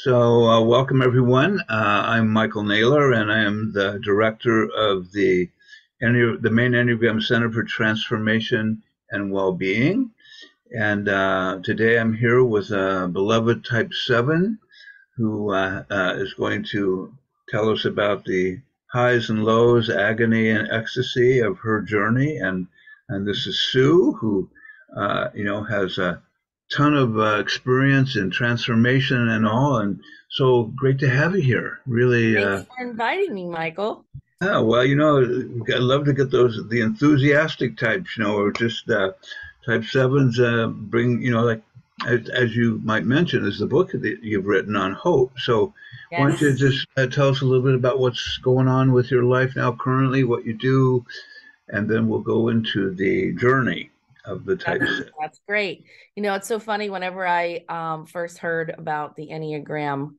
Welcome everyone. I'm Michael Naylor, and I am the director of the main Enneagram Center for Transformation and Well-being. And today I'm here with a beloved Type 7 who is going to tell us about the highs and lows, agony and ecstasy of her journey. And this is Sue, who has a ton of experience in transformation and all. And so great to have you here. Really, Thanks for inviting me, Michael. yeah, well, I love to get the enthusiastic types, or just type sevens bring, like, as you might mention, is the book that you've written on hope. So why don't you Yes, just tell us a little bit about what's going on with your life now currently, what you do, and then we'll go into the journey of the type that's set. that's great. It's so funny. Whenever I first heard about the Enneagram,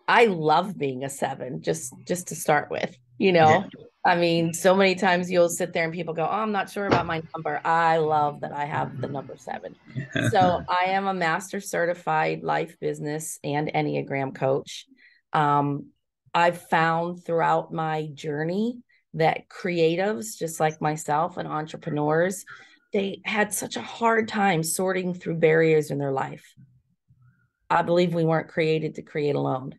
I love being a seven, just to start with. Yeah. I mean, so many times you'll sit there and people go, "Oh, I'm not sure about my number." I love that I have the number seven. So I am a master certified life business and Enneagram coach. Um, I've found throughout my journey that creatives, just like myself, and entrepreneurs, they had such a hard time sorting through barriers in their life. I believe we weren't created to create alone.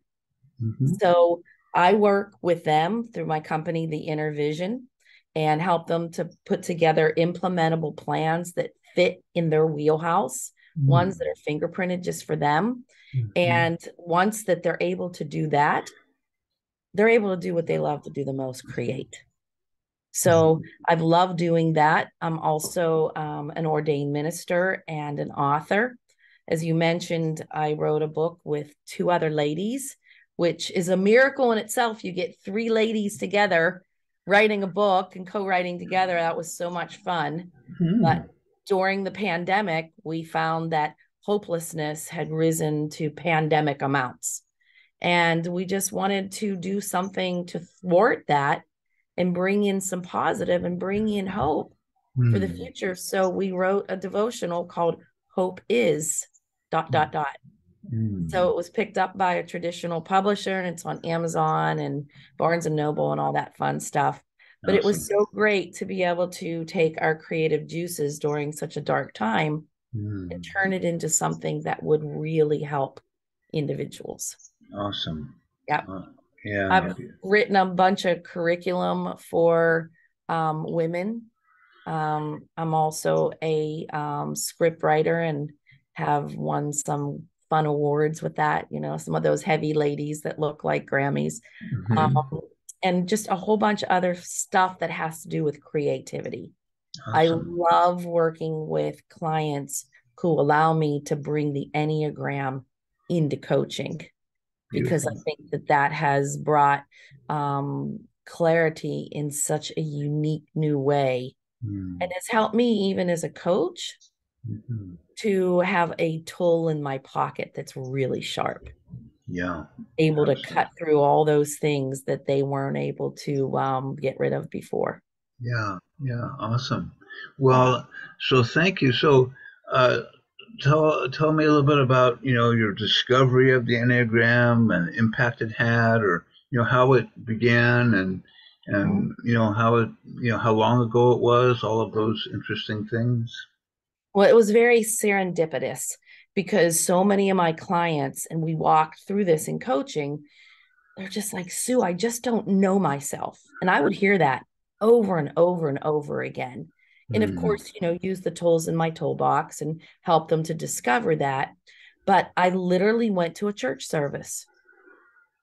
Mhm. So I work with them through my company, The Inner Vision, and help them to put together implementable plans that fit in their wheelhouse, ones that Mm. are fingerprinted just for them. Mhm. And once that they're able to do that, they're able to do what they love to do the most, create. So I've loved doing that. I'm also an ordained minister and an author. As you mentioned, I wrote a book with two other ladies, which is a miracle in itself. You get three ladies together writing a book and co-writing together. That was so much fun. But Mhm. during the pandemic, we found that hopelessness had risen to pandemic amounts. And we just wanted to do something to thwart that and bring in some positive and bring in hope for the Mm. future. So we wrote a devotional called Hope Is dot dot dot. So Mm. it was picked up by a traditional publisher and it's on Amazon and Barnes and Noble and all that fun stuff. But it was Awesome. so great to be able to take our creative juices during such a dark time and Mm. turn it into something that would really help individuals. Awesome. Yeah. Uh, yeah. I've written a bunch of curriculum for women. I'm also a script writer and have won some fun awards with that. Some of those heavy ladies that look like Grammys, um, Mhm. and just a whole bunch of other stuff that has to do with creativity. I Awesome. love working with clients who allow me to bring the Enneagram into coaching because I Beautiful. think that that has brought clarity in such a unique new way and Mm. has helped me even as a coach Mhm. to have a tool in my pocket that's really sharp, Yeah. able to Absolutely. cut through all those things that they weren't able to get rid of before. Yeah. Yeah. Awesome. Yeah. Well, so thank you. So, uh, tell me a little bit about your discovery of the Enneagram and the impact it had, or how it began, Mhm. and how it how long ago it was. All of those interesting things. Well, it was very serendipitous because so many of my clients, and we walked through this in coaching, they're just like, Sue, I just don't know myself. And I would hear that over and over and over again. And of Mm. course, use the tools in my toolbox and help them to discover that. But I literally went to a church service.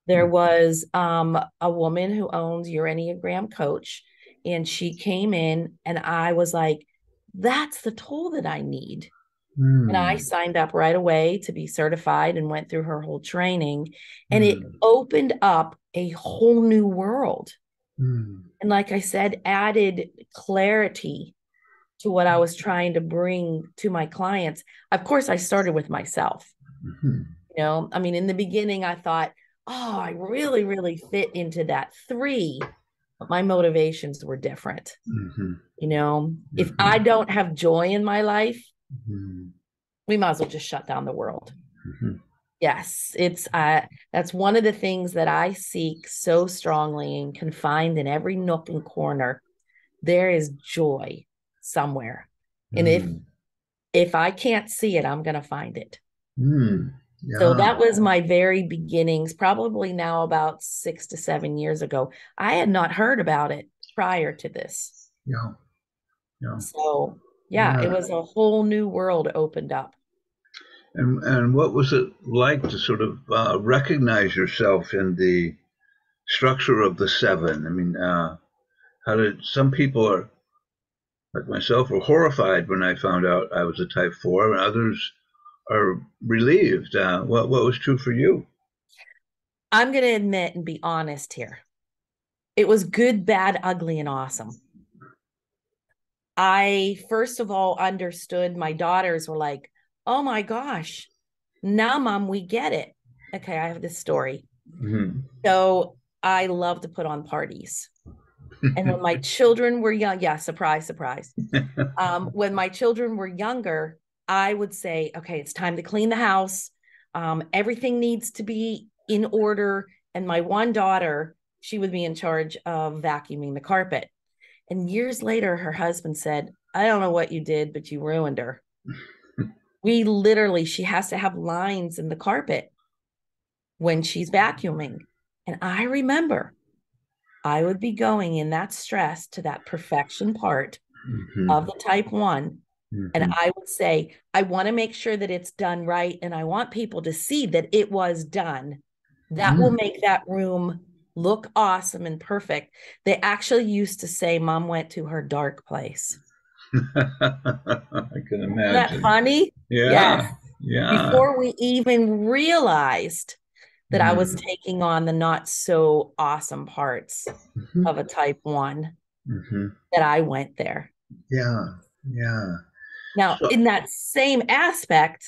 There was a woman who owns your Enneagram coach, and she came in, and I was like, that's the tool that I need. And I Mm. signed up right away to be certified and went through her whole training. And it Mm. opened up a whole new world. Mm. And like I said, added clarity to what I was trying to bring to my clients. Of course, I started with myself. Mhm. I mean, in the beginning, I thought, oh, I really, really fit into that three, but my motivations were different. Mhm. If I Mhm. don't have joy in my life, Mhm. we might as well just shut down the world. Mhm. Yes, it's that's one of the things that I seek so strongly and can find in every nook and corner. There is joy somewhere. And Mm. if I can't see it, I'm going to find it. Mm. So Yeah. that was my very beginnings, probably now about 6 to 7 years ago. I had not heard about it prior to this. Yeah. Yeah. So, yeah, it Yeah. was a whole new world opened up. And what was it like to sort of recognize yourself in the structure of the seven? I mean, how did some people are like myself were horrified when I found out I was a type four, and others are relieved. What was true for you? I'm going to admit and be honest here. It was good, bad, ugly, and awesome. I first of all understood my daughters were like, oh my gosh, now mom, we get it. Okay, I have this story. Mm-hmm. So I love to put on parties. And when my children were young, yeah, surprise, surprise. When my children were younger, I would say, okay, it's time to clean the house. Everything needs to be in order. And my one daughter, she would be in charge of vacuuming the carpet. And years later, her husband said, I don't know what you did, but you ruined her. We literally, she has to have lines in the carpet when she's vacuuming. And I remember I would be going in that stress to that perfection part Mm-hmm. of the type one. And Mm-hmm. I would say, I want to make sure that it's done right. And I want people to see that it was done. That will Mm. make that room look awesome and perfect. They actually used to say mom went to her dark place. I can Isn't that imagine. funny? Yes. Yeah. Yeah. Before we even realized that I was Mm. taking on the not so awesome parts Mm-hmm. of a type one, Mm-hmm. that I went there. Yeah. Yeah. Now, So. in that same aspect,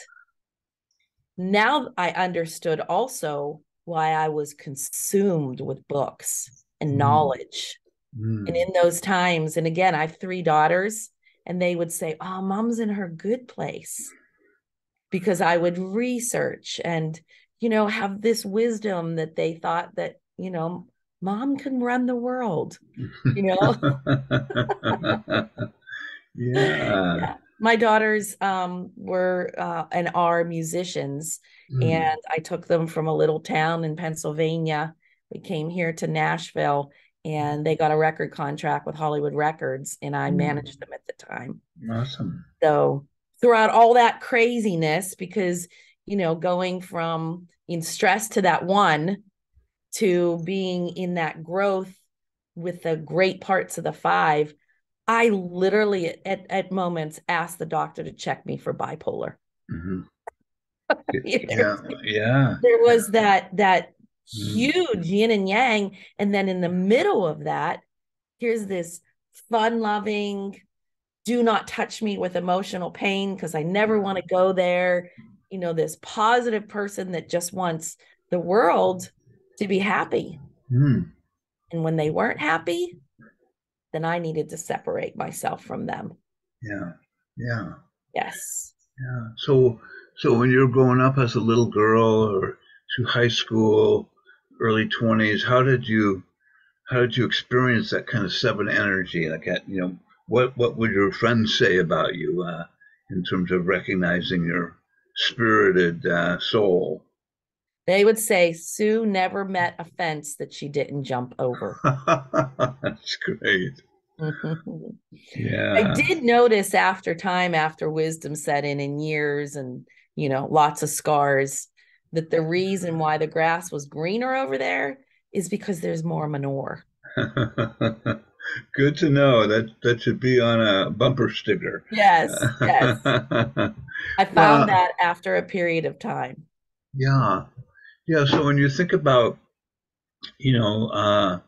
now I understood also why I was consumed with books and Mm. knowledge. And Mm. in those times, and again, I have three daughters, and they would say, oh, mom's in her good place because I would research and, have this wisdom that they thought that, mom can run the world, you know? Yeah. Yeah. My daughters were and are musicians, Mm. and I took them from a little town in Pennsylvania. We came here to Nashville, and they got a record contract with Hollywood Records, and I Mm. managed them at the time. Awesome. So throughout all that craziness, because going from in stress to that one to being in that growth with the great parts of the five, I literally at moments asked the doctor to check me for bipolar. Mm-hmm. there, Yeah. Yeah. there was that Mm. huge yin and yang, and then in the middle of that, here's this fun-loving, do not touch me with emotional pain because I never want to go there. This positive person that just wants the world to be happy. Mm. And when they weren't happy, then I needed to separate myself from them. Yeah. Yeah. Yes. Yeah. So when you're growing up as a little girl or through high school, early 20s, how did you experience that kind of seven energy? Like, what would your friends say about you in terms of recognizing your spirited soul? They would say Sue never met a fence that she didn't jump over. That's great. I Yeah. did notice after time, after wisdom set in years and, lots of scars, that the reason why the grass was greener over there is because there's more manure. Good to know. That should be on a bumper sticker. Yes, yes. I found Well, that after a period of time. yeah, yeah. So when you think about, you know, uh,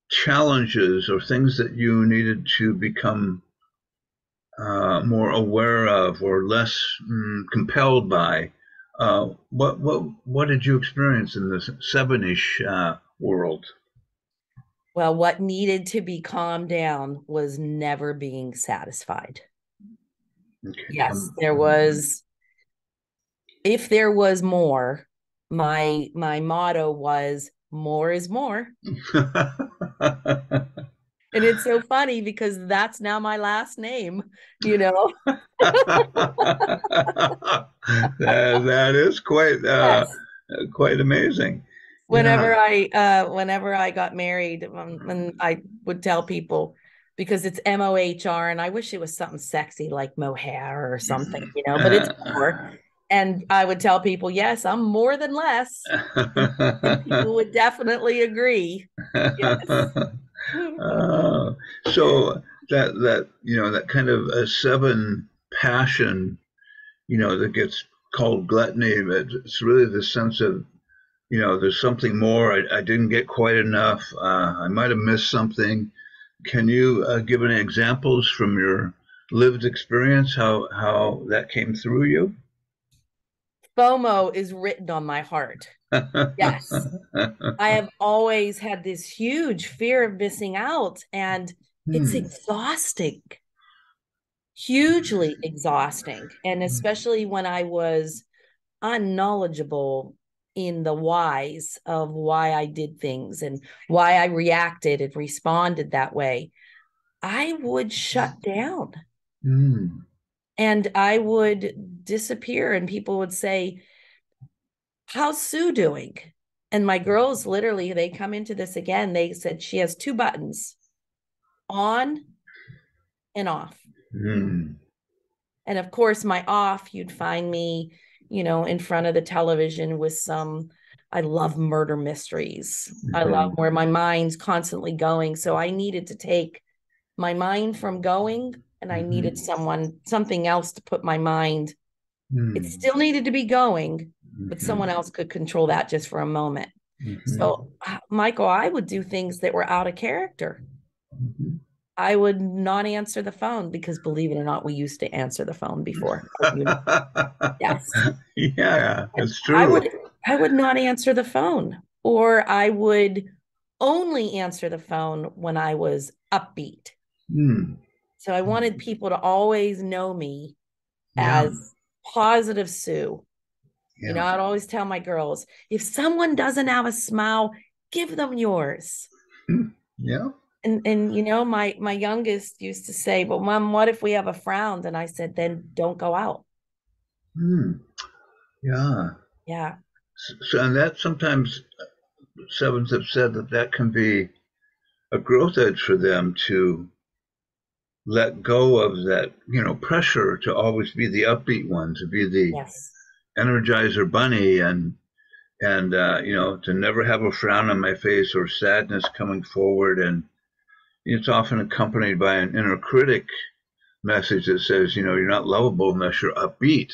challenges or things that you needed to become more aware of or less compelled by, what did you experience in this seven-ish world? Well, what needed to be calmed down was never being satisfied. Okay, Yes, come. there was if there was more, my motto was more is more. And it's so funny because that's now my last name, you know. That is Yes. quite amazing. Whenever Yeah. I got married, and I would tell people, because it's MOHR, and I wish it was something sexy like mohair or something, you know, but it's more. And I would tell people, yes, I'm more than less. And people would definitely agree. Yes. Uh, so that kind of a seven passion, that gets called gluttony, but it's really the sense of, there's something more. I didn't get quite enough. I might have missed something. Can you give any examples from your lived experience how that came through you? FOMO is written on my heart. Yes. I have always had this huge fear of missing out, and it's Hmm. exhausting, hugely exhausting. And especially when I was unknowledgeable in the whys of why I did things and why I reacted and responded that way, I would shut down Hmm. and I would disappear. And people would say, "How's Sue doing?" And my girls literally, they come into this again. They said she has two buttons, on and off. Hmm. And of course, my off, you'd find me, in front of the television with some, I love murder mysteries. I love Hmm. where my mind's constantly going. So I needed to take my mind from going, and I needed Hmm. something else to put my mind. It Hmm. still needed to be going, but Hmm. someone else could control that just for a moment. Hmm. So, Michael, I would do things that were out of character. Hmm. I would not answer the phone because, believe it or not, we used to answer the phone before. Yes. Yeah, it's I true. would I would not answer the phone, or I would only answer the phone when I was upbeat. Hmm. So I wanted people to always know me Yeah, as positive Sue. yeah. I'd always tell my girls, if someone doesn't have a smile, give them yours. Hmm. Yeah. And my youngest used to say, "But mom, what if we have a frown?" And I said, "Then don't go out." Hmm. Yeah. Yeah. So, and that sometimes sevens have said that can be a growth edge for them to let go of that, pressure to always be the upbeat one, to be the Yes. energizer bunny, and to never have a frown on my face or sadness coming forward. And it's often accompanied by an inner critic message that says, you're not lovable unless you're upbeat.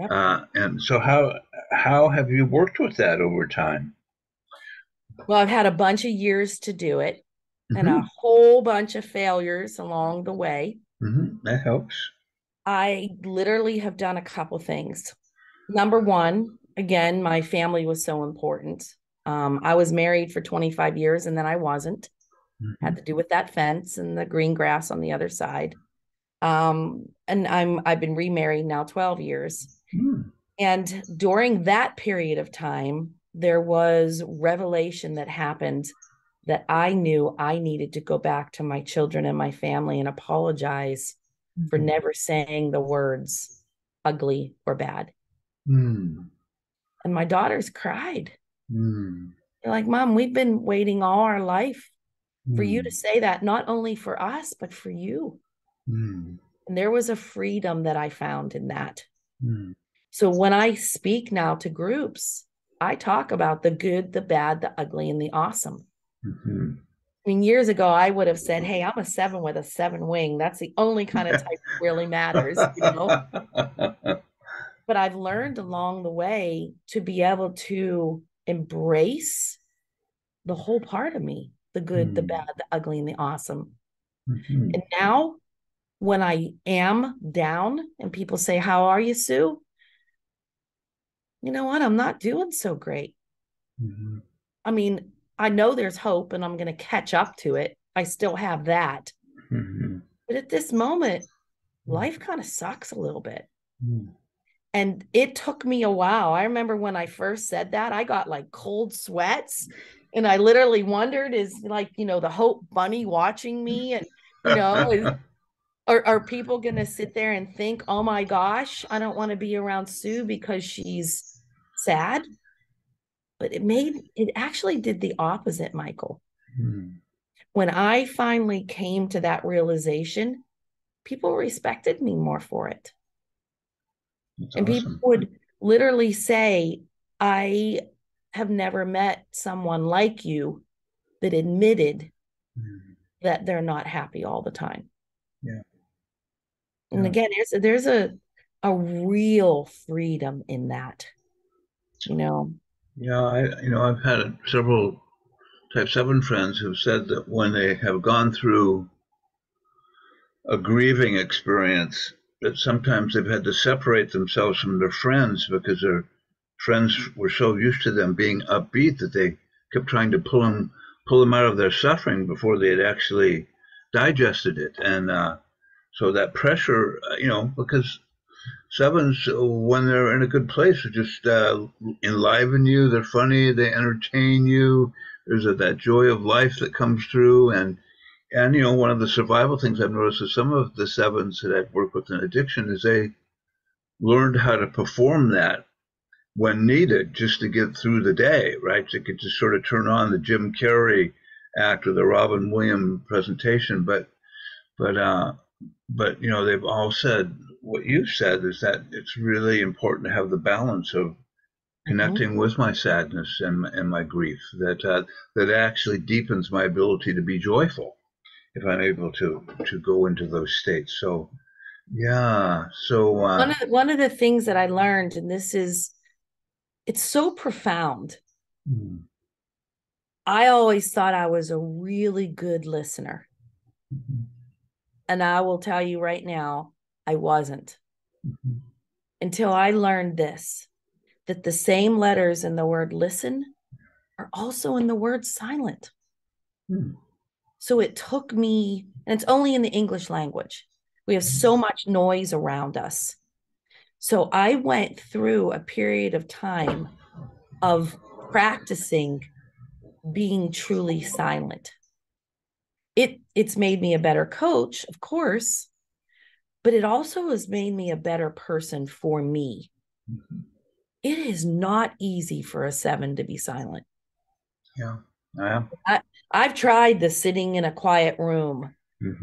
Yep. And so how have you worked with that over time? Well, I've had a bunch of years to do it and a Hmm. whole bunch of failures along the way. Hmm. That helps. I literally have done a couple things. Number one, again, my family was so important. I was married for 25 years and then I wasn't. Had to Hmm. do with that fence and the green grass on the other side. And I've been remarried now 12 years. Hmm. And during that period of time, there was revelation that happened that I knew I needed to go back to my children and my family and apologize for never saying the words ugly or bad. Hmm. And my daughters cried. Hmm. They're like, "Mom, we've been waiting all our life for you to Hmm. say that, not only for us, but for you." Hmm. And there was a freedom that I found in that. Hmm. So when I speak now to groups, I talk about the good, the bad, the ugly, and the awesome. Hmm. I mean, years ago, I would have said, "Hey, I'm a seven with a seven wing. That's the only kind of type that really matters, you know?" But I've learned along the way to be able to embrace the whole part of me, the good, the Hmm. bad, the ugly, and the awesome. Hmm. And now, when I am down and people say, "How are you, Sue?" You know what? I'm not doing so great. Hmm. I mean, I know there's hope and I'm going to catch up to it. I still have that. Hmm. But at this moment, life kind of sucks a little bit. Hmm. And it took me a while. I remember when I first said that, I got like cold sweats. And I literally wondered, is like, the Hope Bunny watching me? And, are people going to sit there and think, oh my gosh, I don't want to be around Sue because she's sad? But it actually did the opposite, Michael. Hmm. When I finally came to that realization, people respected me more for it. That's And people awesome. would literally say, I have never met someone like you that admitted Hmm. that they're not happy all the time. Yeah, And yeah, again, there's a real freedom in that, you know. yeah. I've had several Type 7 friends who've said that when they have gone through a grieving experience, that sometimes they've had to separate themselves from their friends because their friends were so used to them being upbeat that they kept trying to pull them out of their suffering before they had actually digested it. And so that pressure, because sevens, when they're in a good place, just enliven you. They're funny. They entertain you. There's that joy of life that comes through. And one of the survival things I've noticed is some of the sevens that I've worked with in addiction is they learned how to perform that when needed, just to get through the day. Right? They could just sort of turn on the Jim Carrey act or the Robin Williams presentation, but they've all said what you said is that it's really important to have the balance of Mhm. connecting with my sadness and my grief. That actually deepens my ability to be joyful if I'm able to go into those states. So yeah, so One of the things that I learned, and it's so profound. mm, I always thought I was a really good listener. mhm, And I will tell you right now, I wasn't mhm, until I learned this, that the same letters in the word listen are also in the word silent. mm, So it took me, and it's only in the English language. We have mm, so much noise around us. So I went through a period of time of practicing being truly silent. It's made me a better coach, of course, but it also has made me a better person for me. mhm. It is not easy for a seven to be silent. Yeah, yeah. I, I've tried the sitting in a quiet room,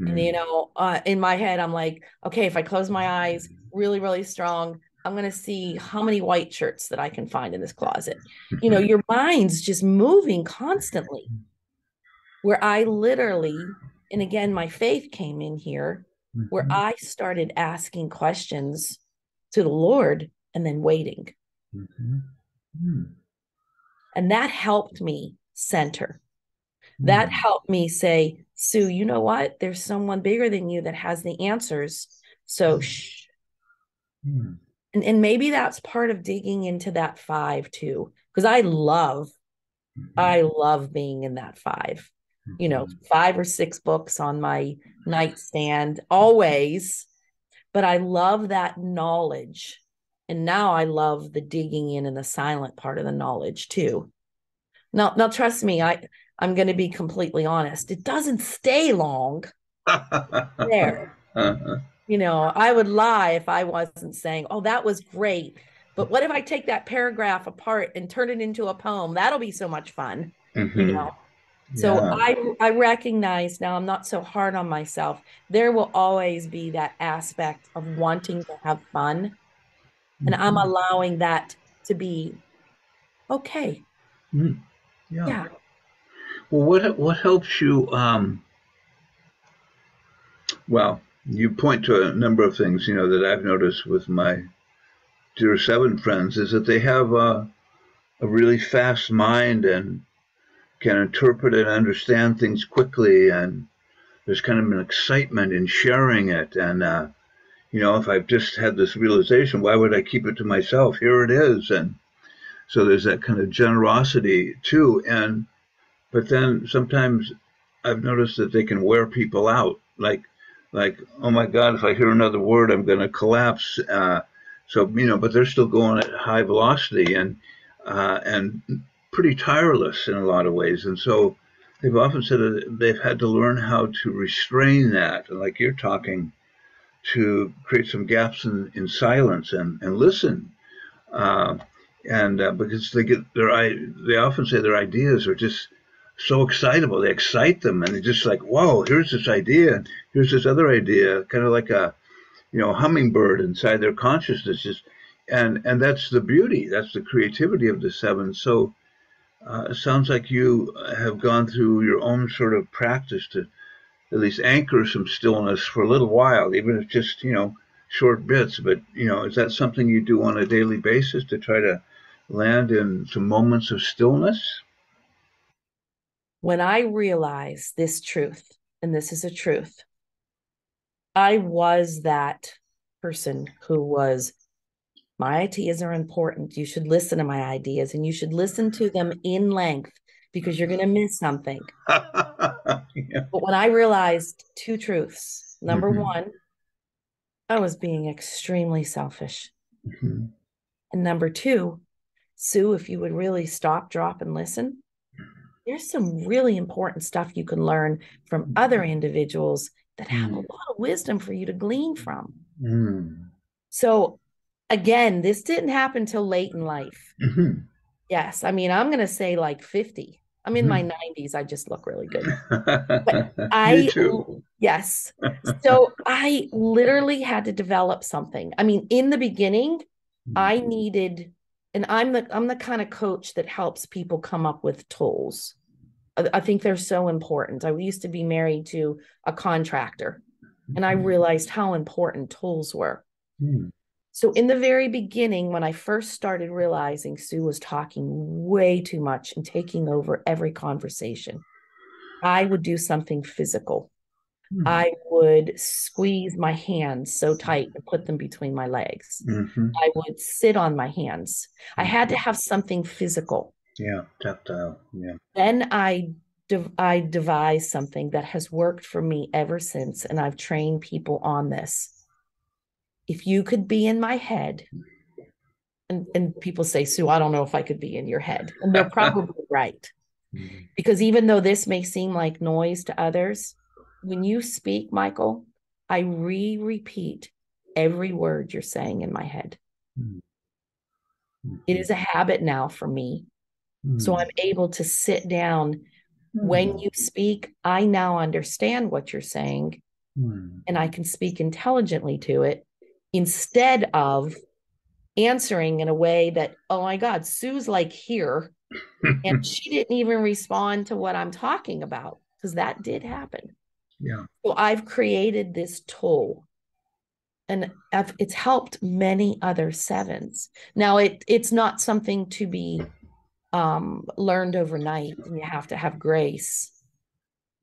and Hmm. in my head, I'm like, okay, if I close my eyes really, really strong, I'm gonna see how many white shirts that I can find in this closet. Your mind's just moving constantly. Where I literally, and again, my faith came in here, where Hmm. I started asking questions to the Lord and then waiting. Hmm. And that helped me center. That Hmm. helped me say, Sue, you know what? There's someone bigger than you that has the answers. So shh. Hmm. And maybe that's part of digging into that five too. Because I love being in that five. Hmm. 5 or 6 books on my nightstand, always. But I love that knowledge. And now I love the digging in and the silent part of the knowledge too. Now trust me, I'm going to be completely honest. It doesn't stay long there. Uh-huh. I would lie if I wasn't saying, "Oh, that was great." But what if I take that paragraph apart and turn it into a poem? That'll be so much fun, you Hmm. know. So Yeah. I recognize now I'm not so hard on myself. There will always be that aspect of wanting to have fun, and I'm Hmm. allowing that to be okay. Mm. Yeah. Yeah. Well, what helps you? Well, you point to a number of things, that I've noticed with my dear seven friends is that they have a really fast mind and can interpret and understand things quickly, and there's kind of an excitement in sharing it. And if I've just had this realization, why would I keep it to myself? Here it is, and so there's that kind of generosity too. And but then sometimes I've noticed that they can wear people out. Like, oh my God, if I hear another word, I'm going to collapse. So but they're still going at high velocity and pretty tireless in a lot of ways. And so they've often said that they've had to learn how to restrain that, like you're talking, to create some gaps in silence and listen. Uh, and because they often say their ideas are just so excitable. They excite them, and they're just like, "Whoa! Here's this idea, and here's this other idea," kind of like a hummingbird inside their consciousness. And that's the beauty. That's the creativity of the seven. So it sounds like you have gone through your own sort of practice to at least anchor some stillness for a little while, even if just short bits. But is that something you do on a daily basis to try to land in some moments of stillness? When I realized this truth, and this is a truth, I was that person who was, my ideas are important. You should listen to my ideas and you should listen to them in length because you're going to miss something. Yeah. But when I realized two truths, number Mm-hmm. one, I was being extremely selfish. Mm-hmm. And number two, Sue, if you would really stop, drop, and listen, there's some really important stuff you can learn from other individuals that have a Mm-hmm. lot of wisdom for you to glean from. Mm-hmm. So, again, this didn't happen till late in life. Mm-hmm. Yes. I mean, I'm going to say like 50. I'm in my 90s. I just look really good. But Me too. yes. So I literally had to develop something. I mean, in the beginning, I needed, and I'm the kind of coach that helps people come up with tools. I think they're so important. I used to be married to a contractor, and I realized how important tools were. Mm-hmm. So in the very beginning, when I first started realizing Sue was talking way too much and taking over every conversation, I would do something physical. I would squeeze my hands so tight and put them between my legs. Mm-hmm. I would sit on my hands. I had to have something physical. Yeah, tactile. Yeah. Then I devised something that has worked for me ever since, and I've trained people on this. If you could be in my head, and people say, Sue, I don't know if I could be in your head. And they're probably right. Because even though this may seem like noise to others, when you speak, Michael, I repeat every word you're saying in my head. It is a habit now for me. So I'm able to sit down. When you speak, I now understand what you're saying and I can speak intelligently to it instead of answering in a way that, oh my God, Sue's like here. And she didn't even respond to what I'm talking about because that did happen. Yeah. So I've created this tool and it's helped many other sevens. Now it's not something to be learned overnight and you have to have grace,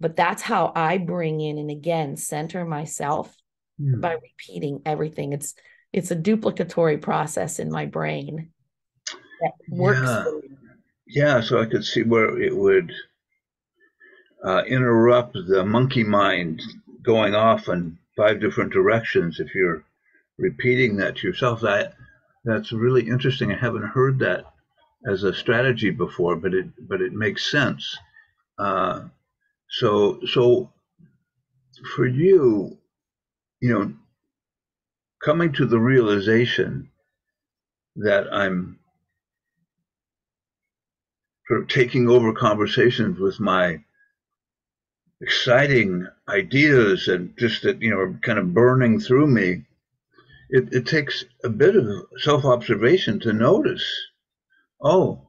but that's how I bring in and again center myself by repeating everything. It's a duplicatory process in my brain that works Yeah. for me. Yeah. So I could see where it would interrupt the monkey mind going off in five different directions if you're repeating that to yourself. That's really interesting. I haven't heard that as a strategy before, but it makes sense. Uh, so for you, you know, coming to the realization that I'm sort of taking over conversations with my exciting ideas and just that are kind of burning through me. It takes a bit of self-observation to notice, oh,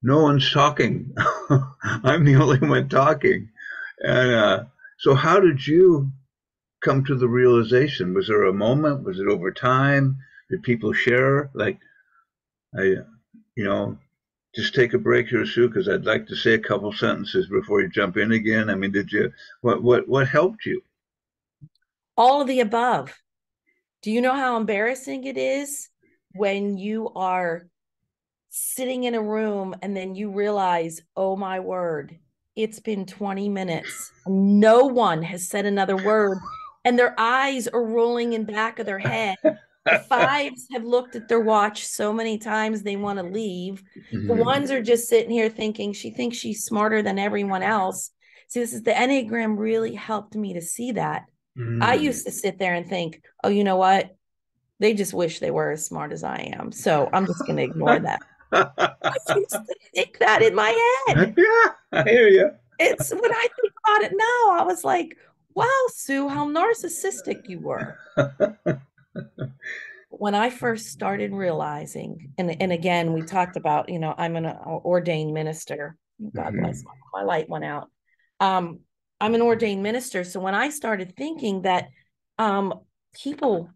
no one's talking. I'm the only one talking. And so how did you come to the realization? Was there a moment? Was it over time? Did people share? Like, I, you know, just take a break here, Sue, because I'd like to say a couple sentences before you jump in again. I mean, did you? What helped you? All of the above. Do you know how embarrassing it is when you are sitting in a room and then you realize, oh my word, it's been 20 minutes. No one has said another word and their eyes are rolling in back of their head. The fives have looked at their watch so many times they want to leave. The Mhm. ones are just sitting here thinking she thinks she's smarter than everyone else. See, this is the Enneagram really helped me to see that. I Mm. used to sit there and think, oh, you know what? They just wish they were as smart as I am. So I'm just going to ignore that. I used to think that in my head. Yeah, I hear you. It's when I think about it now, I was like, wow, Sue, how narcissistic you were. When I first started realizing, and again, we talked about, I'm an ordained minister. God bless, Mhm. my light went out. Um, I'm an ordained minister. So when I started thinking that um, people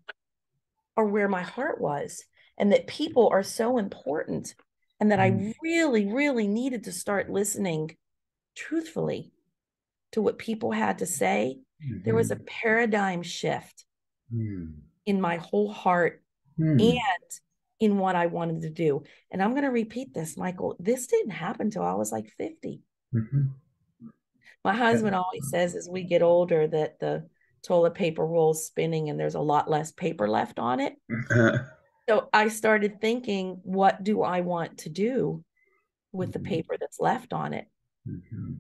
are where my heart was, and that people are so important, and that Mm. I really, really needed to start listening truthfully to what people had to say, there was a Mhm. paradigm shift Mm. in my whole heart and Mm. in what I wanted to do. And I'm going to repeat this, Michael. This didn't happen till I was like 50. Mhm. My Yeah. husband always says as we get older that the toilet paper rolls spinning and there's a lot less paper left on it. So I started thinking, what do I want to do with the Mhm. paper that's left on it? Mhm.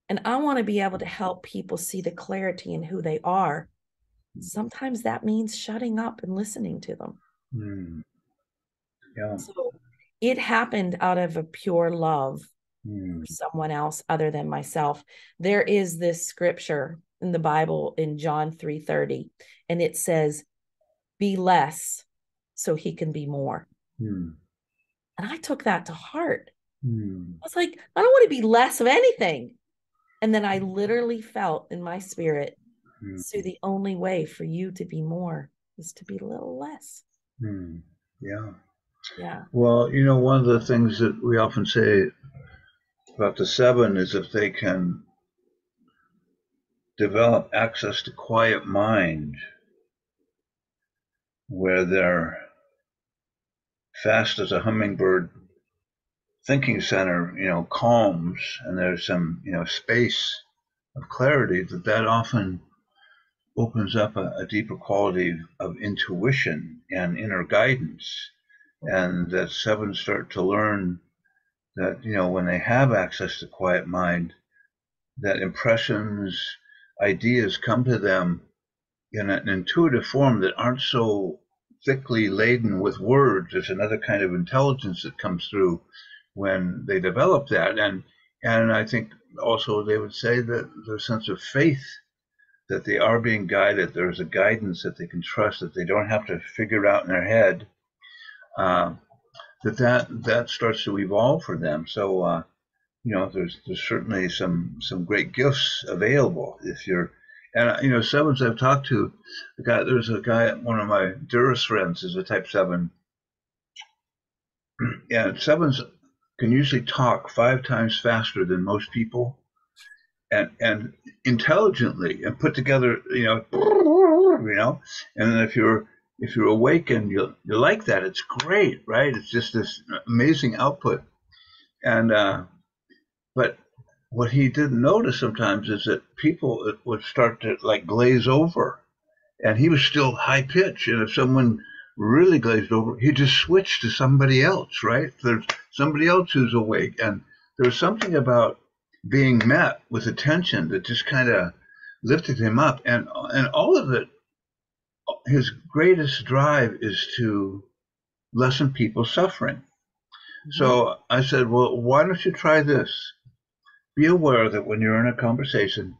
And I want to be able to help people see the clarity in who they are. Sometimes that means shutting up and listening to them. Mm. Yeah. So it happened out of a pure love Mm. for someone else other than myself. There is this scripture in the Bible in John 3:30, and it says, be less so he can be more. Mm. And I took that to heart. Mm. I was like, I don't want to be less of anything. And then I literally felt in my spirit, so Mm. the only way for you to be more is to be a little less. Mm. Yeah. Yeah. Well, one of the things that we often say about the seven is if they can develop access to quiet mind, where they're fast as a hummingbird thinking center, calms, and there's some, space of clarity, that often opens up a deeper quality of intuition and inner guidance. And that sevens start to learn that, when they have access to quiet mind, that impressions, ideas come to them in an intuitive form that aren't so thickly laden with words. There's another kind of intelligence that comes through when they develop that. And I think also they would say that their sense of faith that they are being guided. There's a guidance that they can trust, that they don't have to figure out in their head. Uh, that starts to evolve for them. So there's certainly some great gifts available if you're. And sevens I've talked to, there's a guy, one of my dearest friends is a type seven, and sevens can usually talk 5 times faster than most people, and intelligently and put together, and then if you're awake and you like that, it's great, right? It's just this amazing output. And but what he didn't notice sometimes is that people would start to like glaze over, and he was still high pitch. And if someone really glazed over, he just switched to somebody else, right? There's somebody else who's awake, and there's something about being met with attention that just kind of lifted him up. And all of it, his greatest drive is to lessen people's suffering. Mhm. So I said, well, why don't you try this? Be aware that when you're in a conversation,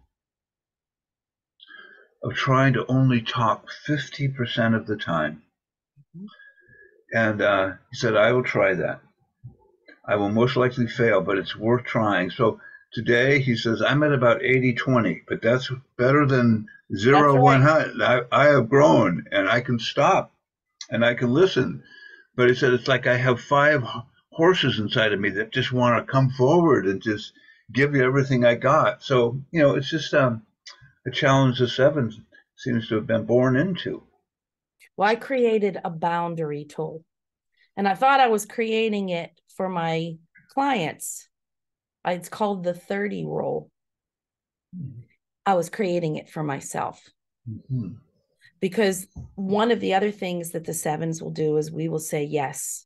of trying to only talk 50% of the time. And he said, I will try that. I will most likely fail, but it's worth trying. So today he says, I'm at about 80-20, but that's better than That's 0 right. 100. I have grown and I can stop and I can listen. But he said, it's like I have 5 horses inside of me that just want to come forward and just give you everything I got. So, it's just a challenge the seven seems to have been born into. Well, I created a boundary tool, and I thought I was creating it for my clients. It's called the 30 rule. I was creating it for myself. Mm-hmm. Because one of the other things that the sevens will do is we will say yes.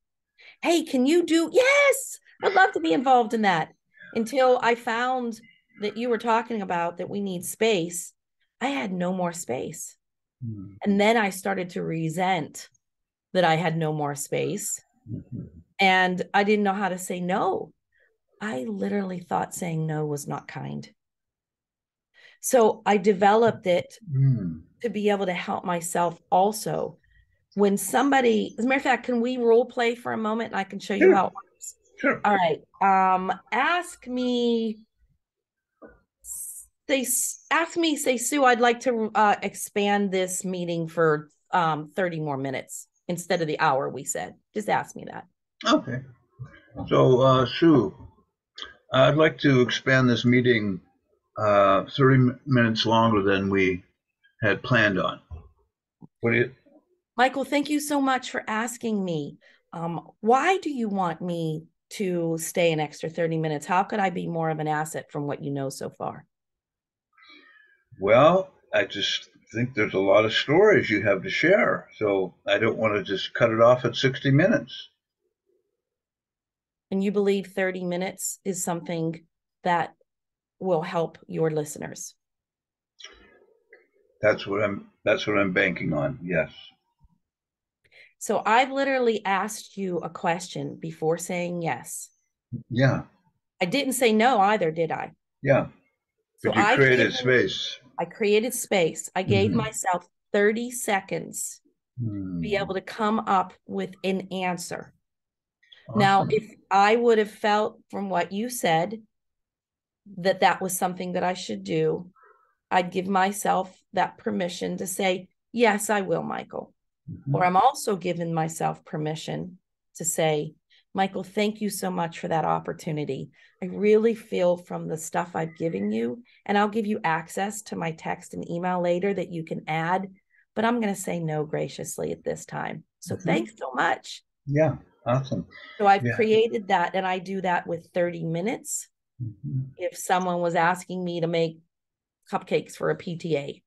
Hey, can you do? Yes, I'd love to be involved in that. Until I found that you were talking about that we need space, I had no more space. Mm-hmm. And then I started to resent that I had no more space. And I didn't know how to say no. I literally thought saying no was not kind. So I developed it Mm. to be able to help myself also. When somebody, as a matter of fact, can we role play for a moment and I can show you Sure, how it works? sure. All right. Ask me, say, Sue, I'd like to expand this meeting for 30 more minutes instead of the hour we said. Just ask me that. Okay. So, Sue, I'd like to expand this meeting 30 minutes longer than we had planned on. What do you? Michael, thank you so much for asking me. Why do you want me to stay an extra 30 minutes? How could I be more of an asset from what you know so far? Well, I just think there's a lot of stories you have to share, so I don't want to just cut it off at 60 minutes. And you believe 30 minutes is something that will help your listeners. That's what I'm banking on. Yes. So I've literally asked you a question before saying yes. Yeah. I didn't say no either, did I? Yeah. So But you created space. I created space. I gave Mm-hmm. myself 30 seconds to be able Mm. to come up with an answer. Now, Awesome. if I would have felt from what you said that that was something that I should do, I'd give myself that permission to say, yes, I will, Michael. Mm-hmm. Or I'm also giving myself permission to say, Michael, thank you so much for that opportunity. I really feel from the stuff I've given you, and I'll give you access to my text and email later that you can add, but I'm going to say no graciously at this time. So Mm-hmm. thanks so much. Yeah. Awesome. So I've Yeah. created that, and I do that with 30 minutes. Mm-hmm. If someone was asking me to make cupcakes for a PTA,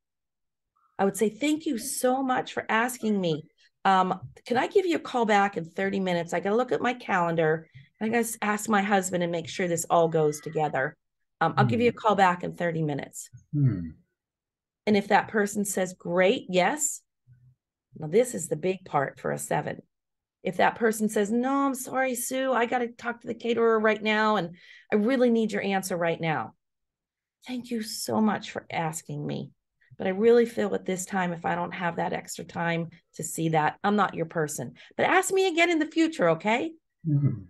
I would say, thank you so much for asking me. Can I give you a call back in 30 minutes? I got to look at my calendar. I got to ask my husband and make sure this all goes together. I'll give you a call back in 30 minutes. Mm-hmm. And if that person says, great, yes, now this is the big part for a seven. If that person says, no, I'm sorry, Sue, I got to talk to the caterer right now, and I really need your answer right now. Thank you so much for asking me. But I really feel at this time, if I don't have that extra time to see that, I'm not your person. But ask me again in the future, okay? Mm-hmm.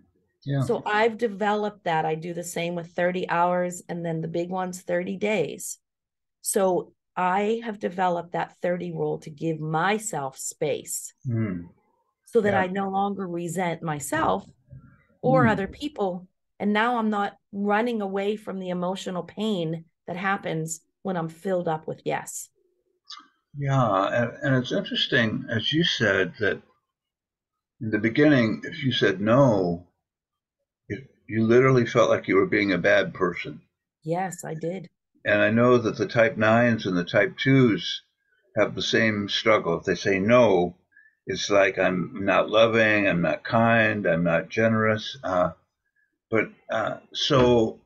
Yeah. So I've developed that. I do the same with 30 hours, and then the big one's 30 days. So I have developed that 30 rule to give myself space Mm. so that Yeah. I no longer resent myself or Mm. other people. And now I'm not running away from the emotional pain that happens when I'm filled up with yes. Yeah. And it's interesting, as you said, that in the beginning, if you said no, you literally felt like you were being a bad person. Yes, I did. And I know that the type nines and the type twos have the same struggle. If they say no, it's like I'm not loving, I'm not kind, I'm not generous. So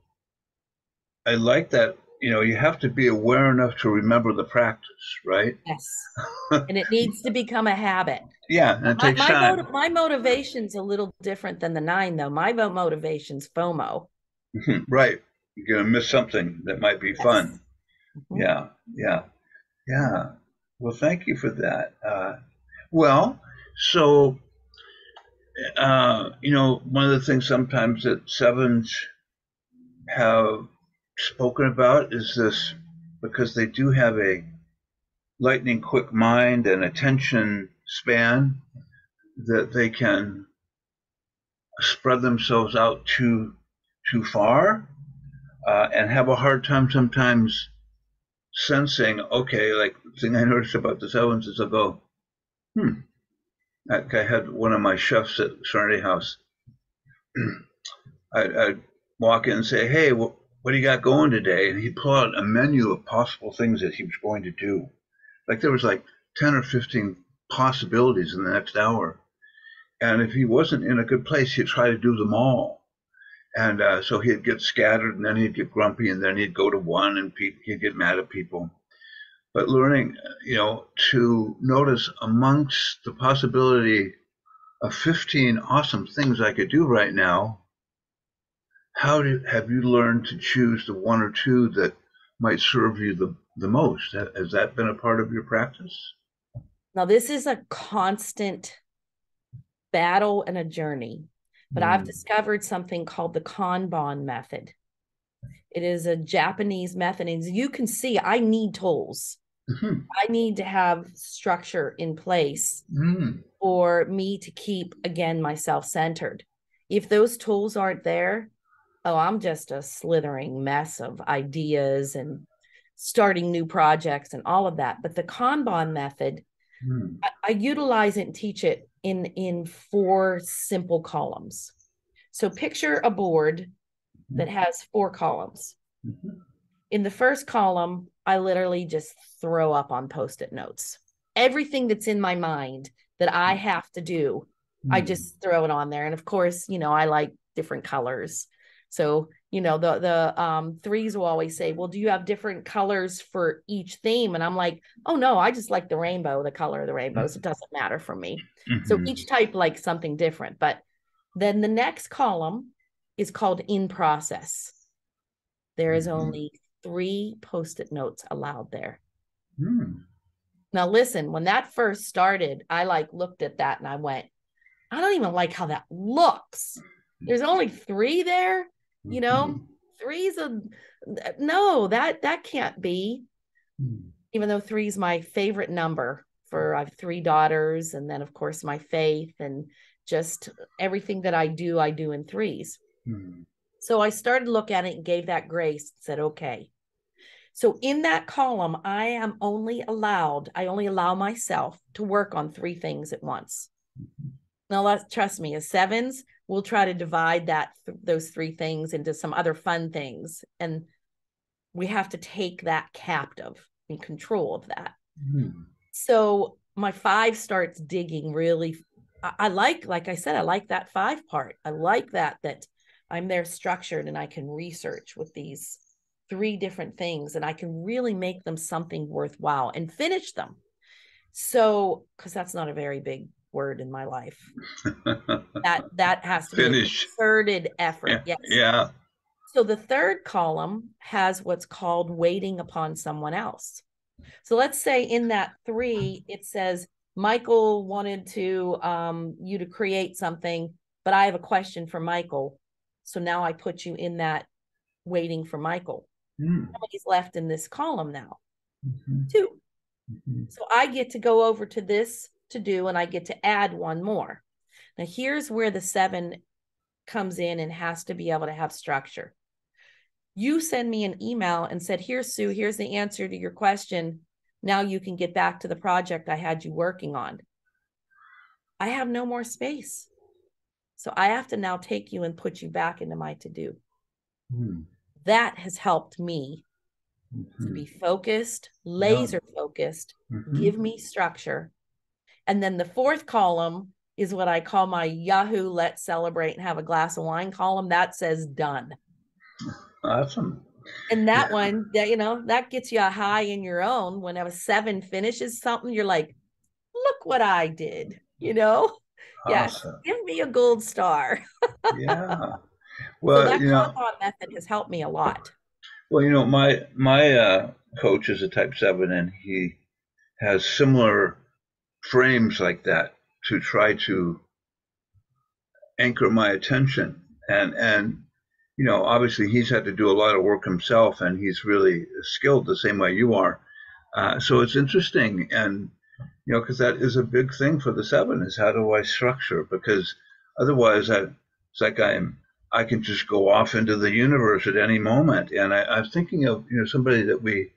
I like that. You have to be aware enough to remember the practice, right? Yes. And it needs to become a habit. Yeah, and it takes time. My motivation's a little different than the nine, though. My motivation's FOMO. Right. You're going to miss something that might be Yes. fun. Mhm. Yeah, yeah, yeah. Well, thank you for that. Well, so, one of the things sometimes that sevens have spoken about is this because they do have a lightning quick mind and attention span that they can spread themselves out too far and have a hard time sometimes sensing. Okay, like the thing I noticed about the sevens is they'll go, I had one of my chefs at Serenity House. I'd walk in and say, "Hey, what do you got going today?" And he'd pull out a menu of possible things that he was going to do. Like there was like 10 or 15 possibilities in the next hour. And if he wasn't in a good place, he'd try to do them all. And so he'd get scattered, and then he'd get grumpy, and then he'd go to one, and he'd get mad at people. But learning, to notice amongst the possibility of 15 awesome things I could do right now, have you learned to choose the one or two that might serve you the most? Has that been a part of your practice? Now, this is a constant battle and a journey, but I've discovered something called the Kanban method. It is a Japanese method. And as you can see, I need tools. Mm-hmm. I need to have structure in place for me to keep, again, myself centered. If those tools aren't there, oh, I'm just a slithering mess of ideas and starting new projects and all of that. But the Kanban method, I utilize it and teach it in 4 simple columns. So picture a board that has 4 columns. In the first column, I literally just throw up on Post-it notes. Everything that's in my mind that I have to do, I just throw it on there. And of course, I like different colors. So, the threes will always say, well, do you have different colors for each theme? And I'm like, oh no, I just like the rainbow, the color of the rainbow. So it doesn't matter for me. So each type likes something different. But then the next column is called in process. There is only 3 Post-it notes allowed there. Now, listen, when that first started, I looked at that and I went, I don't even like how that looks. There's only 3 there, three's no, that can't be, even though 3 is my favorite number I have 3 daughters. And then of course my faith and just everything that I do in 3s. So I started to look at it and gave that grace and said, okay. So in that column, I only allow myself to work on 3 things at once. Now, trust me, as 7s, we'll try to divide those 3 things into some other fun things. And we have to take that captive and control of that. So my 5 starts digging really. Like I said, I like that 5 part. I like that I'm there structured and I can research with these 3 different things and I can really make them something worthwhile and finish them. So, because that's not a very big word in my life. that has to Finish. Be a concerted effort. Yeah. Yes. Yeah. So the 3rd column has what's called waiting upon someone else. So let's say in that 3, it says, Michael wanted to you to create something, but I have a question for Michael. So now I put you in that waiting for Michael. How many's left in this column now? 2. So I get to go over to this to do, and I get to add 1 more. Now here's where the 7 comes in and has to be able to have structure. You send me an email and said, here, Sue, here's the answer to your question. Now you can get back to the project I had you working on. I have no more space. So I have to now take you and put you back into my to-do. That has helped me to be focused, laser focused, give me structure. And then the 4th column is what I call my Yahoo, let's celebrate and have a glass of wine column. That says done. Awesome. And that one, that gets you a high in your own. When a 7 finishes something, you're like, look what I did, Awesome. Yes, give me a gold star. Yeah. Well, so that Kanban method has helped me a lot. Well, my coach is a type 7, and he has similar frames like that to try to anchor my attention. And obviously he's had to do a lot of work himself, and he's really skilled the same way you are. So it's interesting, and because that is a big thing for the 7 is how do I structure? Because otherwise, it's like I can just go off into the universe at any moment. And I'm thinking of somebody that we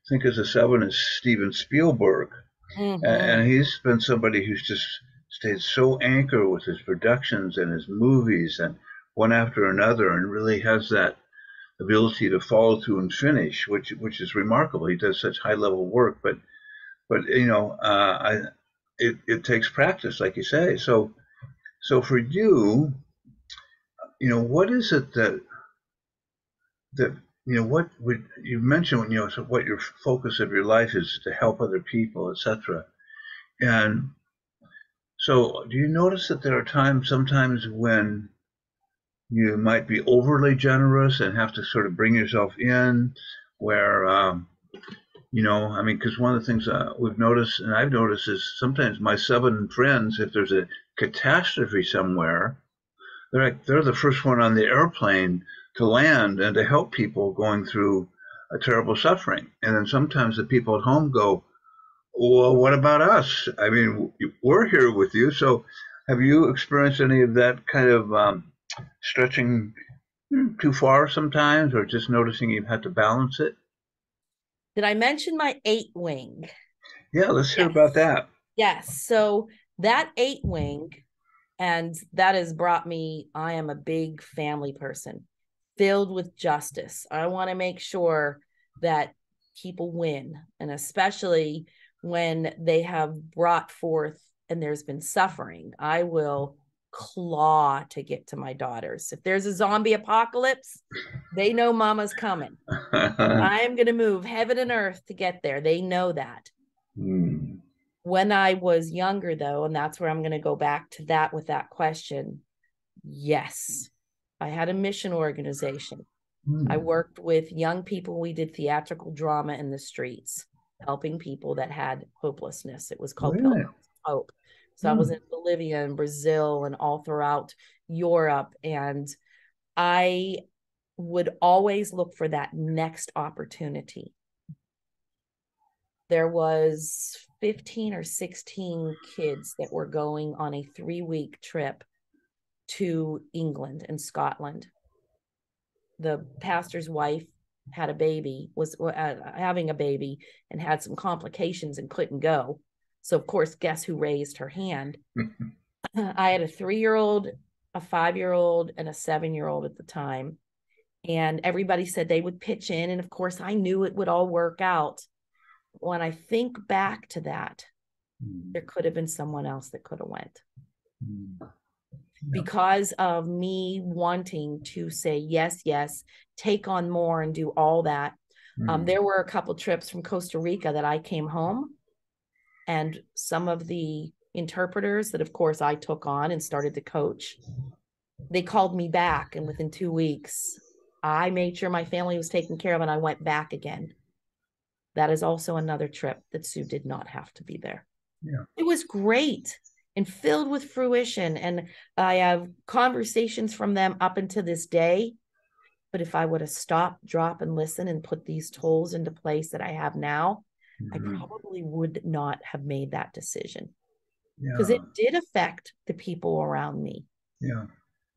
think as a 7 is Steven Spielberg, and he's been somebody who's just stayed so anchored with his productions and his movies and one after another, and really has that ability to follow through and finish, which is remarkable. He does such high level work, but but it takes practice, like you say. So for you, what is it that what would you mentioned, so what your focus of your life is to help other people, etc. And so, do you notice that there are sometimes when you might be overly generous and have to sort of bring yourself in, where I mean, because one of the things we've noticed, and I've noticed, is sometimes my 7 friends, if there's a catastrophe somewhere, they're the first one on the airplane to land and to help people going through a terrible suffering. And then sometimes the people at home go, "Well, what about us? I mean, we're here with you." So, have you experienced any of that kind of stretching too far sometimes, or just noticing you've had to balance it? Did I mention my 8 wing? Yeah, let's hear Yes. about that. Yes. So that 8 wing, and that has brought me, I am a big family person filled with justice. I want to make sure that people win, and especially when they have brought forth and there's been suffering, I will claw to get to my daughters. If there's a zombie apocalypse, they know mama's coming. I am going to move heaven and earth to get there. They know that. Hmm. When I was younger, though, and that's where I'm going to go back to that with that question. Yes, I had a mission organization. I Hmm. worked with young people. We did theatrical drama in the streets, helping people that had hopelessness. It was called Really? Pilgrims of Hope. So I was Hmm. in Bolivia and Brazil and all throughout Europe. And I would always look for that next opportunity. There was 15 or 16 kids that were going on a 3-week trip to England and Scotland. The pastor's wife had a baby, was having a baby, and had some complications and couldn't go. So, of course, guess who raised her hand? I had a 3-year-old, a 5-year-old, and a 7-year-old at the time. And everybody said they would pitch in. And of course, I knew it would all work out. When I think back to that, there could have been someone else that could have went. Yeah. Because of me wanting to say yes, yes, take on more and do all that. There were a couple trips from Costa Rica that I came home, and some of the interpreters that, of course, I took on and started to coach, they called me back, and within 2 weeks, I made sure my family was taken care of, and I went back again. That is also another trip that Sue did not have to be there. Yeah. It was great and filled with fruition. And I have conversations from them up until this day. But if I would have stopped, drop, and listen and put these tools into place that I have now, I probably would not have made that decision, because Yeah. it did affect the people around me. Yeah.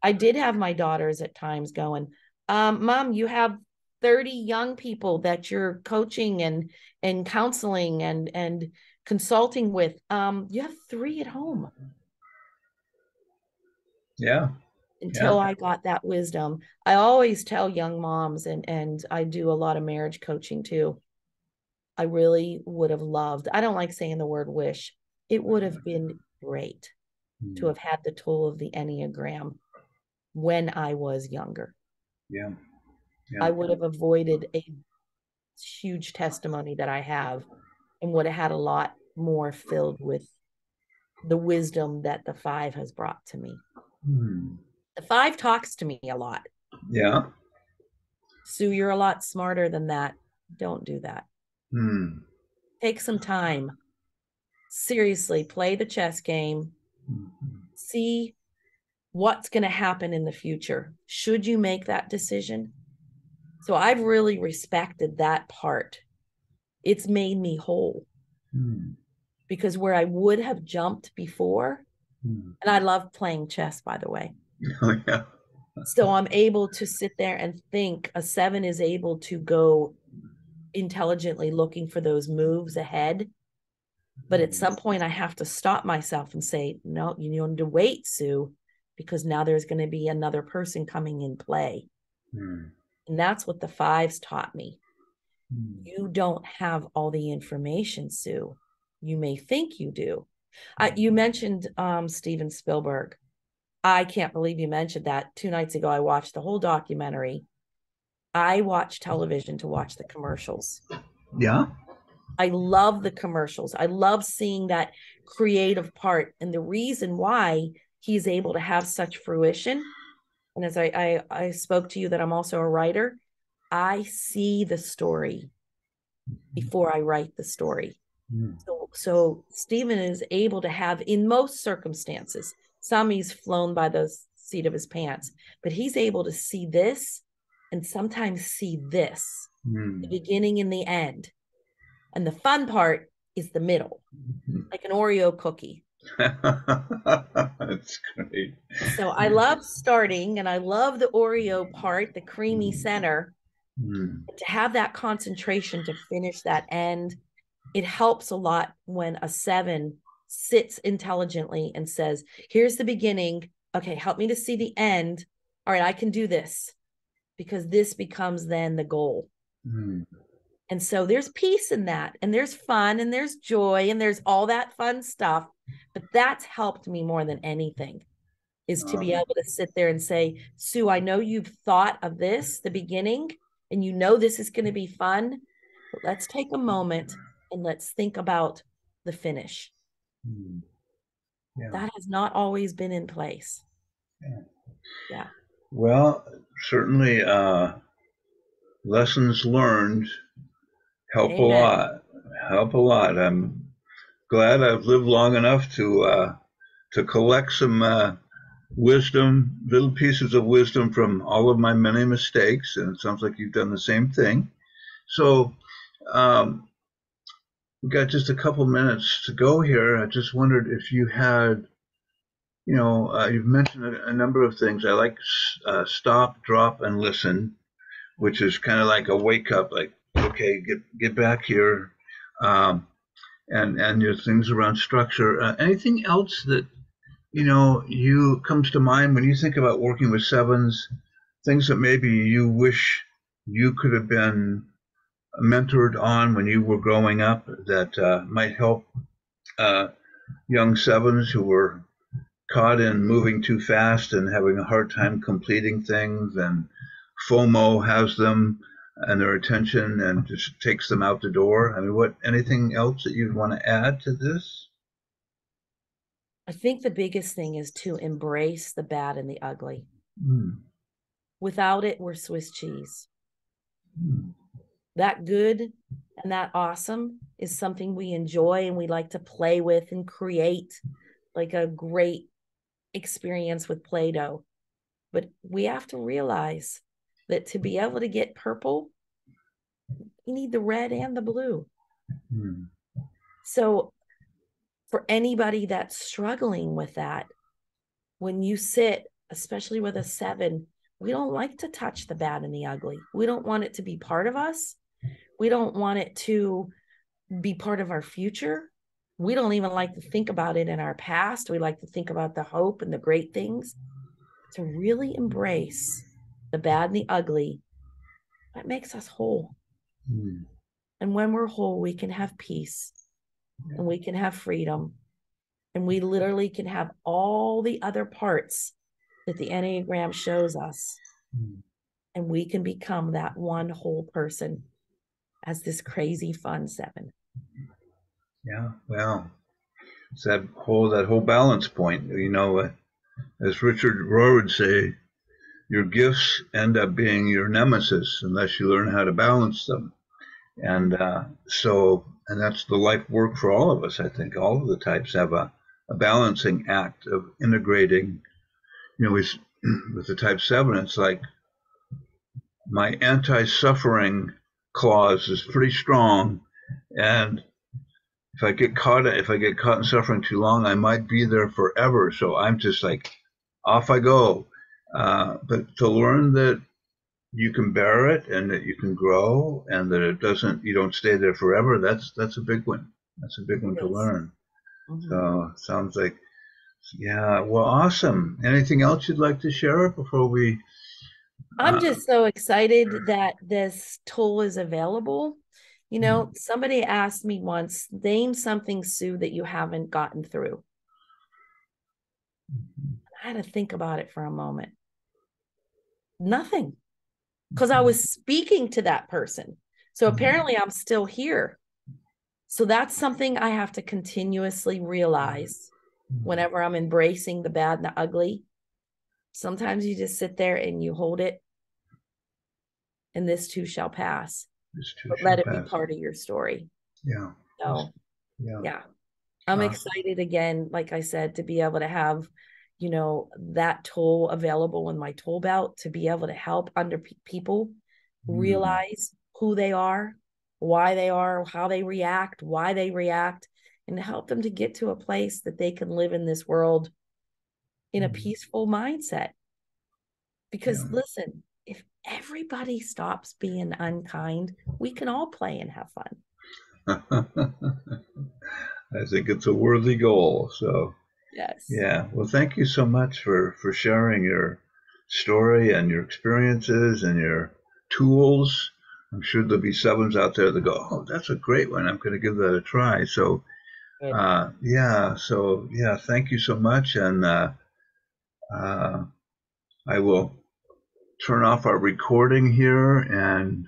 I did have my daughters at times going, Mom, you have 30 young people that you're coaching and counseling and consulting with. You have 3 at home. Yeah. Yeah. Until I got that wisdom. I always tell young moms, and I do a lot of marriage coaching too. I really would have loved, I don't like saying the word wish. It would have been great to have had the tool of the Enneagram when I was younger. Yeah. Yeah. I would have avoided a huge testimony that I have, and would have had a lot more filled with the wisdom that the 5 has brought to me. The 5 talks to me a lot. Yeah. Sue, you're a lot smarter than that. Don't do that. Hmm. Take some time. Seriously, play the chess game. See what's going to happen in the future. Should you make that decision? So I've really respected that part. It's made me whole, because where I would have jumped before, and I love playing chess, by the way. Oh, yeah. So I'm able to sit there and think. A 7 is able to go intelligently looking for those moves ahead. But at some point, I have to stop myself and say, no, you need to wait, Sue, because now there's going to be another person coming in play. And that's what the 5s taught me. You don't have all the information, Sue. you may think you do. You mentioned Steven Spielberg. I can't believe you mentioned that. 2 nights ago, I watched the whole documentary. I watch television to watch the commercials. Yeah. I love the commercials. I love seeing that creative part. And the reason why he's able to have such fruition, and as I spoke to you that I'm also a writer, I see the story before I write the story. Mm. So Stephen is able to have, in most circumstances, some he's flown by the seat of his pants, but he's able to see this and sometimes see this, the Mm. beginning and the end. And the fun part is the middle, like an Oreo cookie. That's great. So I love starting and I love the Oreo part, the creamy center, Mm. to have that concentration to finish that end. It helps a lot when a 7 sits intelligently and says, here's the beginning. Okay, help me to see the end. All right, I can do this, because this becomes then the goal. Mm. And so there's peace in that, and there's fun, and there's joy, and there's all that fun stuff. But that's helped me more than anything, is to be Um, able to sit there and say, Sue, I know you've thought of this, the beginning, and you know this is going to be fun, but let's take a moment and let's think about the finish. mm. Yeah. That has not always been in place. Yeah. Yeah. Well, certainly lessons learned help a Amen. lot. Help a lot. I'm glad I've lived long enough to collect some wisdom, little pieces of wisdom from all of my many mistakes, and it sounds like you've done the same thing. So um, we've got just a couple minutes to go here. I just wondered if you had, you've mentioned a number of things. I like stop, drop, and listen, which is kind of like a wake up, like, okay, get back here, um, and your things around structure. Anything else that you comes to mind when you think about working with sevens? Things that maybe you wish you could have been mentored on when you were growing up that might help uh, young sevens who were caught in moving too fast and having a hard time completing things, and FOMO has them and their attention and just takes them out the door. I mean, anything else that you'd want to add to this? I think the biggest thing is to embrace the bad and the ugly. Mm. Without it, we're Swiss cheese. Mm. That good and that awesome is something we enjoy and we like to play with and create, like a great experience with Play Doh. But we have to realize that to be able to get purple, you need the red and the blue. Mm. So, for anybody that's struggling with that, when you sit, especially with a 7, we don't like to touch the bad and the ugly. We don't want it to be part of us. We don't want it to be part of our future. We don't even like to think about it in our past. We like to think about the hope and the great things. To really embrace the bad and the ugly, that makes us whole. Mm. And when we're whole, we can have peace and we can have freedom. And we literally can have all the other parts that the Enneagram shows us. Mm. And we can become that one whole person as this crazy fun 7. Yeah, well, it's that whole balance point. As Richard Rohr would say, your gifts end up being your nemesis unless you learn how to balance them. And and that's the life work for all of us. I think all of the types have a balancing act of integrating. With the type 7, it's like my anti-suffering clause is pretty strong, and if I get caught in suffering too long, I might be there forever. So I'm just like, off I go. But to learn that you can bear it and that you can grow and that you don't stay there forever. That's a big one. That's a big one It to is. learn. Mm-hmm. So sounds like, yeah, well, awesome. Anything else you'd like to share before we? I'm Uh, just so excited that this tool is available. Somebody asked me once, name something, Sue, that you haven't gotten through. I had to think about it for a moment. Nothing, because I was speaking to that person. So apparently I'm still here. So that's something I have to continuously realize whenever I'm embracing the bad and the ugly. Sometimes you just sit there and you hold it, and this too shall pass. This too But shall let it be pass. part of your story. Yeah. So, Yeah. yeah, I'm Uh, excited again, like I said, to be able to have, that tool available in my tool belt to be able to help people realize who they are, why they are, how they react, why they react, and to help them to get to a place that they can live in this world in a peaceful mindset. Because yeah. listen, if everybody stops being unkind, we can all play and have fun. I think it's a worthy goal. So, Yes. yeah. Well, thank you so much for sharing your story and your experiences and your tools. I'm sure there'll be sevens out there that go, "Oh, that's a great one. I'm going to give that a try." So, Good. yeah. So, yeah. Thank you so much, and uh, I will turn off our recording here and